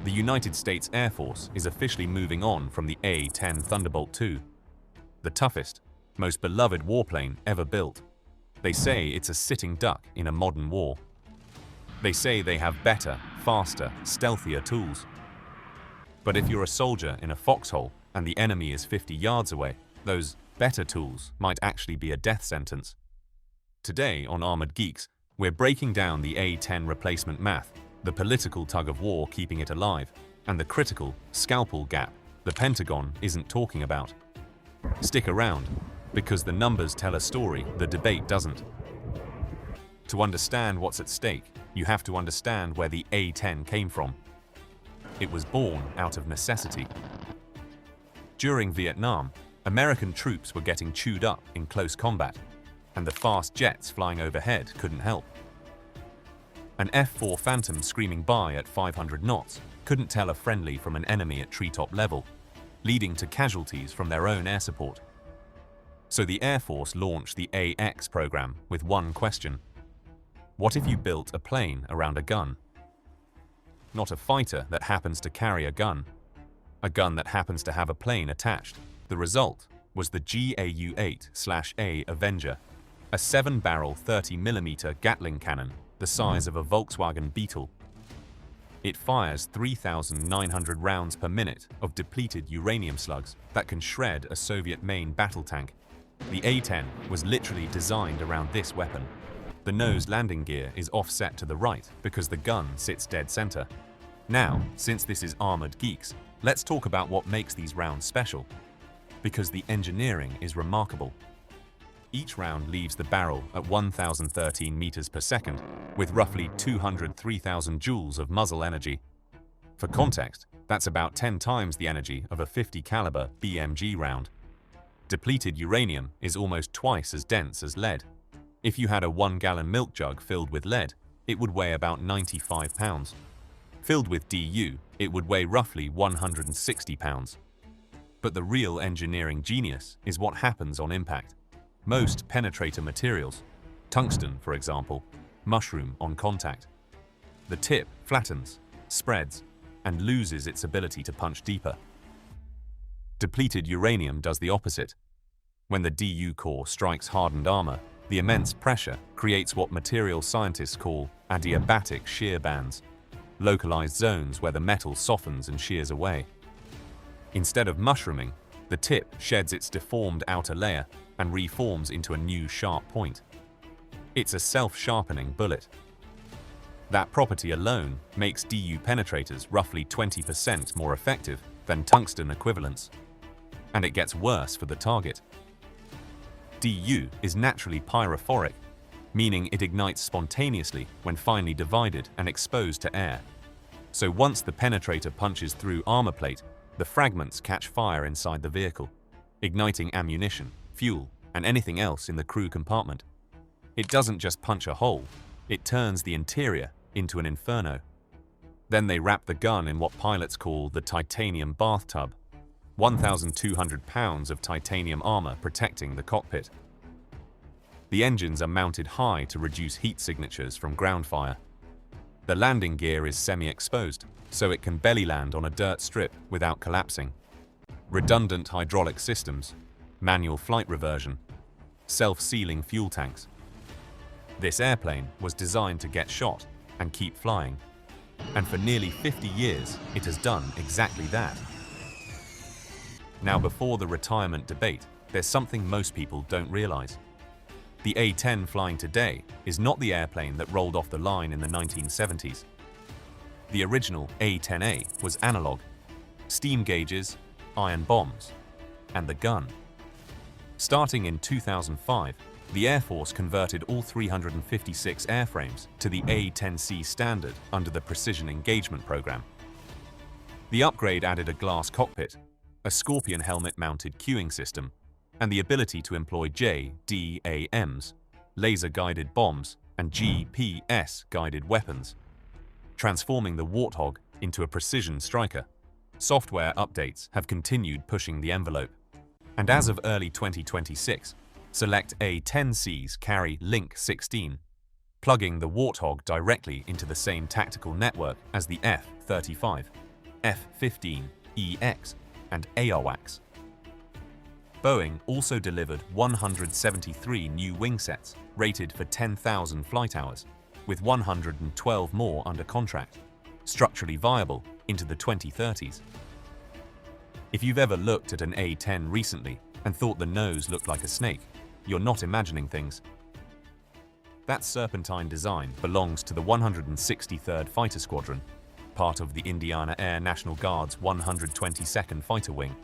The United States Air Force is officially moving on from the A-10 Thunderbolt II, the toughest, most beloved warplane ever built. They say it's a sitting duck in a modern war. They say they have better, faster, stealthier tools. But if you're a soldier in a foxhole and the enemy is 50 yards away, those better tools might actually be a death sentence. Today on Armored Geeks, we're breaking down the A-10 replacement math, the political tug-of-war keeping it alive, and the critical scalpel gap the Pentagon isn't talking about. Stick around, because the numbers tell a story the debate doesn't. To understand what's at stake, you have to understand where the A-10 came from. It was born out of necessity. During Vietnam, American troops were getting chewed up in close combat, and the fast jets flying overhead couldn't help. An F-4 Phantom screaming by at 500 knots couldn't tell a friendly from an enemy at treetop level, leading to casualties from their own air support. So the Air Force launched the AX program with one question. What if you built a plane around a gun? Not a fighter that happens to carry a gun that happens to have a plane attached. The result was the GAU-8/A Avenger, a 7-barrel 30mm Gatling cannon the size of a Volkswagen Beetle. It fires 3,900 rounds per minute of depleted uranium slugs that can shred a Soviet main battle tank. The A-10 was literally designed around this weapon. The nose landing gear is offset to the right because the gun sits dead center. Now, since this is Armored Geeks, let's talk about what makes these rounds special. Because the engineering is remarkable. Each round leaves the barrel at 1,013 meters per second, with roughly 203,000 joules of muzzle energy. For context, that's about 10 times the energy of a .50 caliber BMG round. Depleted uranium is almost twice as dense as lead. If you had a 1-gallon milk jug filled with lead, it would weigh about 95 pounds. Filled with DU, it would weigh roughly 160 pounds. But the real engineering genius is what happens on impact. Most penetrator materials, tungsten for example, mushroom on contact. The tip flattens, spreads, and loses its ability to punch deeper. Depleted uranium does the opposite. When the DU core strikes hardened armor, the immense pressure creates what material scientists call adiabatic shear bands, localized zones where the metal softens and shears away. Instead of mushrooming, the tip sheds its deformed outer layer and reforms into a new sharp point. It's a self-sharpening bullet. That property alone makes DU penetrators roughly 20% more effective than tungsten equivalents. And it gets worse for the target. DU is naturally pyrophoric, meaning it ignites spontaneously when finely divided and exposed to air. So once the penetrator punches through armor plate, the fragments catch fire inside the vehicle, igniting ammunition, fuel, and anything else in the crew compartment. It doesn't just punch a hole, it turns the interior into an inferno. Then they wrap the gun in what pilots call the titanium bathtub, 1,200 pounds of titanium armor protecting the cockpit. The engines are mounted high to reduce heat signatures from ground fire. The landing gear is semi-exposed, so it can belly land on a dirt strip without collapsing. Redundant hydraulic systems, manual flight reversion, self-sealing fuel tanks. This airplane was designed to get shot and keep flying. And for nearly 50 years, it has done exactly that. Now, before the retirement debate, there's something most people don't realize. The A-10 flying today is not the airplane that rolled off the line in the 1970s. The original A-10A was analog, steam gauges, iron bombs, and the gun. Starting in 2005, the Air Force converted all 356 airframes to the A-10C standard under the Precision Engagement Program. The upgrade added a glass cockpit, a Scorpion helmet-mounted cueing system, and the ability to employ JDAMs, laser-guided bombs, and GPS-guided weapons, transforming the Warthog into a precision striker. Software updates have continued pushing the envelope. And as of early 2026, select A-10Cs carry Link 16, plugging the Warthog directly into the same tactical network as the F-35. F15 EX, and AWACS. Boeing also delivered 173 new wing sets rated for 10,000 flight hours, with 112 more under contract, structurally viable into the 2030s. If you've ever looked at an A-10 recently and thought the nose looked like a snake, you're not imagining things. That serpentine design belongs to the 163rd Fighter Squadron, part of the Indiana Air National Guard's 122nd Fighter Wing,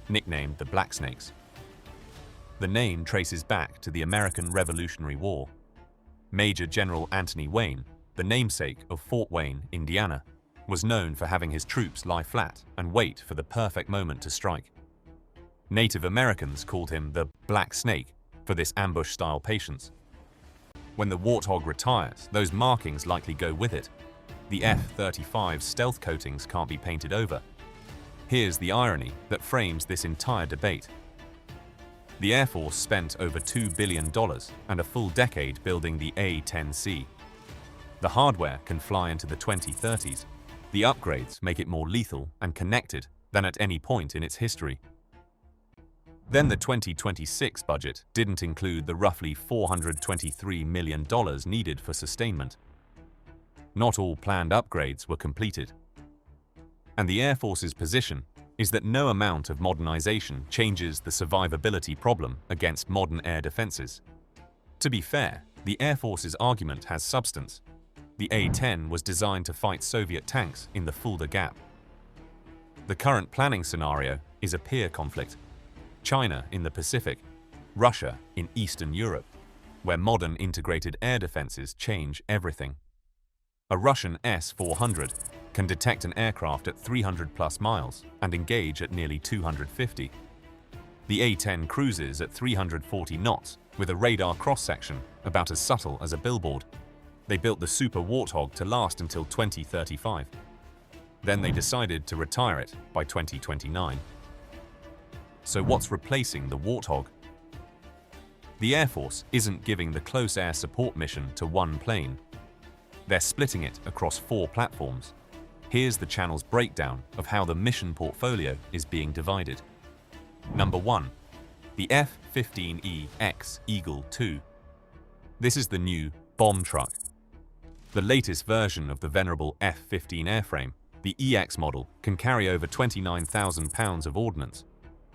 nicknamed the Blacksnakes. The name traces back to the American Revolutionary War. Major General Anthony Wayne, the namesake of Fort Wayne, Indiana, was known for having his troops lie flat and wait for the perfect moment to strike. Native Americans called him the Black Snake for this ambush-style patience. When the Warthog retires, those markings likely go with it. The F-35 stealth coatings can't be painted over. Here's the irony that frames this entire debate. The Air Force spent over $2 billion and a full decade building the A-10C. The hardware can fly into the 2030s. The upgrades make it more lethal and connected than at any point in its history. Then the 2026 budget didn't include the roughly $423 million needed for sustainment. Not all planned upgrades were completed. And the Air Force's position is that no amount of modernization changes the survivability problem against modern air defenses. To be fair, the Air Force's argument has substance. The A-10 was designed to fight Soviet tanks in the Scalpel Gap. The current planning scenario is a peer conflict. China in the Pacific, Russia in Eastern Europe, where modern integrated air defenses change everything. A Russian S-400 can detect an aircraft at 300+ miles and engage at nearly 250. The A-10 cruises at 340 knots with a radar cross-section about as subtle as a billboard. They built the Super Warthog to last until 2035. Then they decided to retire it by 2029. So what's replacing the Warthog? The Air Force isn't giving the close air support mission to one plane. They're splitting it across 4 platforms. Here's the channel's breakdown of how the mission portfolio is being divided. Number 1. The F15 Eagle II. This is the new bomb truck. The latest version of the venerable F-15 airframe, the EX model, can carry over 29,000 pounds of ordnance,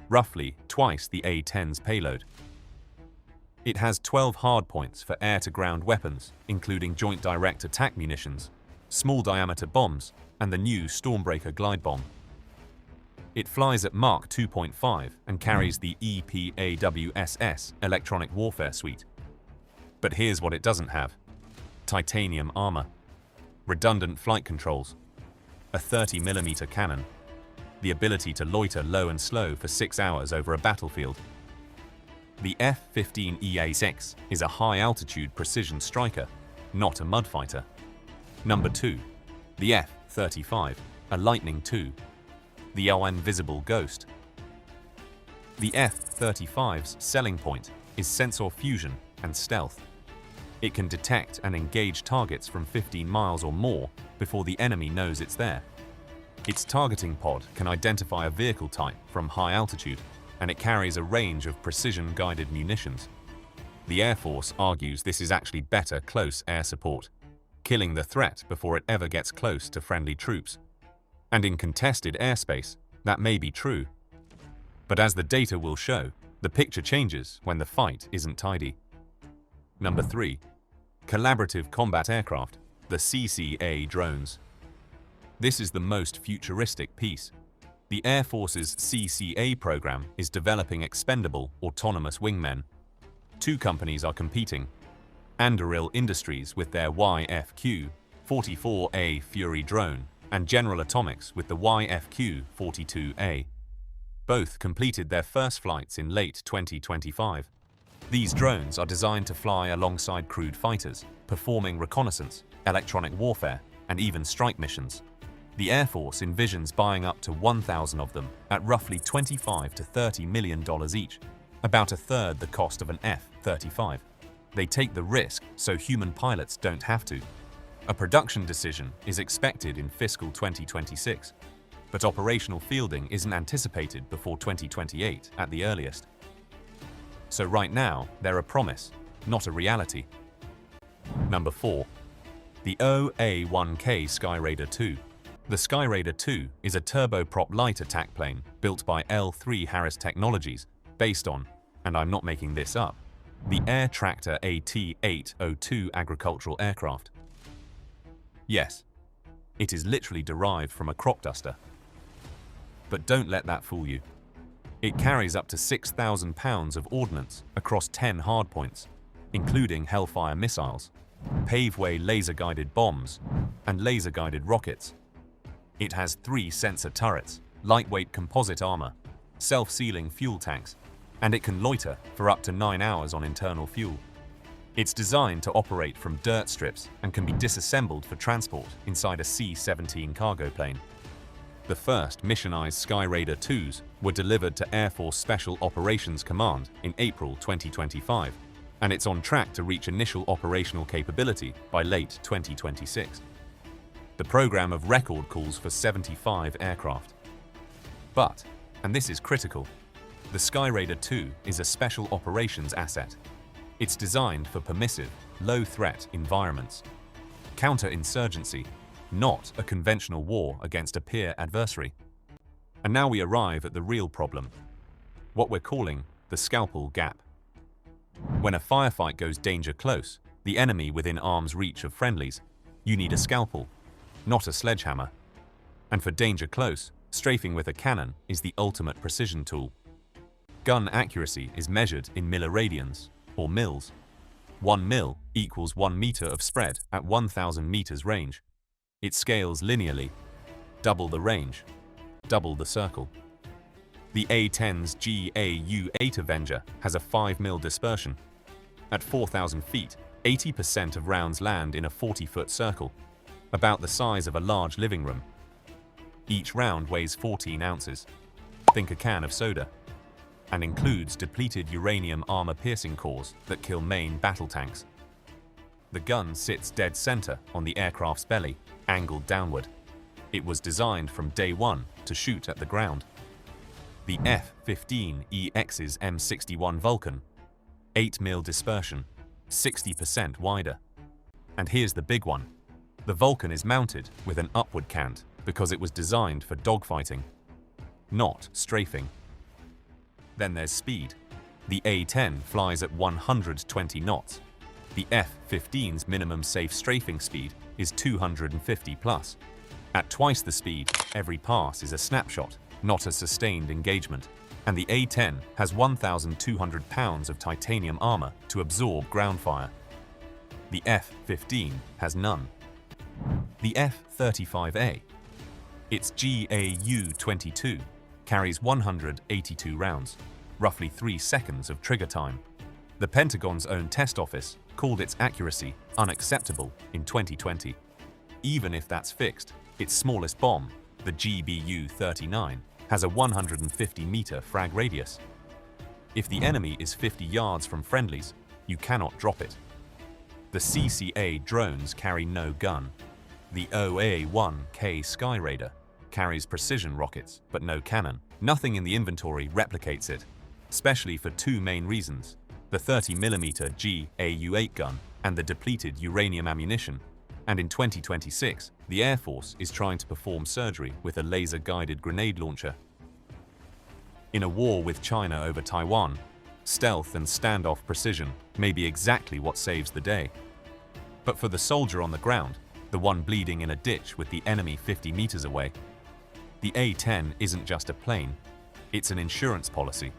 roughly twice the A-10's payload. It has 12 hardpoints for air-to-ground weapons, including Joint Direct Attack munitions, small-diameter bombs, and the new Stormbreaker glide bomb. It flies at Mach 2.5 and carries the EPAWSS Electronic Warfare Suite. But here's what it doesn't have: titanium armor, redundant flight controls, a 30mm cannon, the ability to loiter low and slow for 6 hours over a battlefield. The F-15 EA-6 is a high-altitude precision striker, not a mud fighter. Number 2. The F-35, a Lightning II, the invisible ghost. The F-35's selling point is sensor fusion and stealth. It can detect and engage targets from 15 miles or more before the enemy knows it's there. Its targeting pod can identify a vehicle type from high altitude, and it carries a range of precision-guided munitions. The Air Force argues this is actually better close air support, killing the threat before it ever gets close to friendly troops. And in contested airspace, that may be true. But as the data will show, the picture changes when the fight isn't tidy. Number 3. Collaborative Combat Aircraft, the CCA Drones. This is the most futuristic piece. The Air Force's CCA program is developing expendable autonomous wingmen. 2 companies are competing: Anduril Industries with their YFQ-44A Fury drone and General Atomics with the YFQ-42A. Both completed their first flights in late 2025. These drones are designed to fly alongside crewed fighters, performing reconnaissance, electronic warfare, and even strike missions. The Air Force envisions buying up to 1,000 of them at roughly $25 to $30 million each, about a third the cost of an F-35. They take the risk so human pilots don't have to. A production decision is expected in fiscal 2026. but operational fielding isn't anticipated before 2028 at the earliest. So right now, they're a promise, not a reality. Number 4. The OA-1K Skyraider 2. The Skyraider 2 is a turboprop light attack plane built by L3 Harris Technologies, based on, and I'm not making this up, the air tractor AT-802 agricultural aircraft. Yes, it is literally derived from a crop duster. But don't let that fool you. It carries up to 6,000 pounds of ordnance across 10 hardpoints, including Hellfire missiles, paveway laser-guided bombs, and laser-guided rockets. It has 3 sensor turrets, lightweight composite armor, self-sealing fuel tanks, and it can loiter for up to 9 hours on internal fuel. It's designed to operate from dirt strips and can be disassembled for transport inside a C-17 cargo plane. The first missionized Skyraider 2s were delivered to Air Force Special Operations Command in April 2025, and it's on track to reach initial operational capability by late 2026. The program of record calls for 75 aircraft. But, and this is critical, the Skyraider 2 is a special operations asset. It's designed for permissive, low-threat environments. Counterinsurgency, not a conventional war against a peer adversary. And now we arrive at the real problem, what we're calling the Scalpel Gap. When a firefight goes danger close, the enemy within arm's reach of friendlies, you need a scalpel, not a sledgehammer. And for danger close, strafing with a cannon is the ultimate precision tool. Gun accuracy is measured in milliradians, or mils. 1 mil equals 1 meter of spread at 1,000 meters range. It scales linearly. Double the range, double the circle. The A10's GAU-8 Avenger has a 5 mil dispersion. At 4,000 feet, 80% of rounds land in a 40-foot circle, about the size of a large living room. Each round weighs 14 ounces. Think a can of soda. And includes depleted uranium armor-piercing cores that kill main battle tanks. The gun sits dead center on the aircraft's belly, angled downward. It was designed from day one to shoot at the ground. The F15 EX's M61 Vulcan, 8 mil dispersion, 60% wider. And here's the big one. The Vulcan is mounted with an upward cant because it was designed for dogfighting, not strafing. Then there's speed. The A10 flies at 120 knots. The F-15's minimum safe strafing speed is 250 plus. At twice the speed, every pass is a snapshot, not a sustained engagement. And the A10 has 1,200 pounds of titanium armor to absorb ground fire. The F-15 has none. The F-35A, its GAU-22, carries 182 rounds, roughly 3 seconds of trigger time. The Pentagon's own test office called its accuracy unacceptable in 2020. Even if that's fixed, its smallest bomb, the GBU-39, has a 150-meter frag radius. If the enemy is 50 yards from friendlies, you cannot drop it. The CCA Drones carry no gun. The OA-1K Skyraider carries precision rockets, but no cannon. Nothing in the inventory replicates it, especially for 2 main reasons: the 30mm GAU-8 gun and the depleted uranium ammunition. And in 2026, the Air Force is trying to perform surgery with a laser-guided grenade launcher. In a war with China over Taiwan, stealth and standoff precision may be exactly what saves the day. But for the soldier on the ground, the one bleeding in a ditch with the enemy 50 meters away, the A-10 isn't just a plane, it's an insurance policy.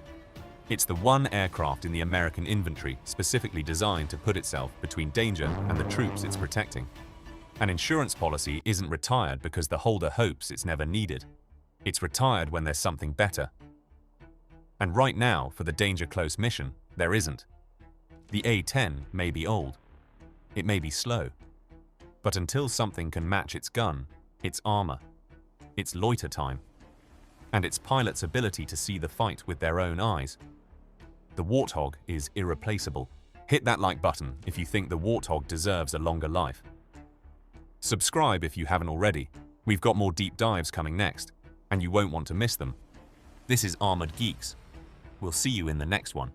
It's the one aircraft in the American inventory specifically designed to put itself between danger and the troops it's protecting. An insurance policy isn't retired because the holder hopes it's never needed. It's retired when there's something better. And right now, for the danger close mission, there isn't. The A-10 may be old. It may be slow. But until something can match its gun, its armor, its loiter time, and its pilot's ability to see the fight with their own eyes, the Warthog is irreplaceable. Hit that like button if you think the Warthog deserves a longer life. Subscribe if you haven't already. We've got more deep dives coming next. and you won't want to miss them. This is Armored Geeks. We'll see you in the next one.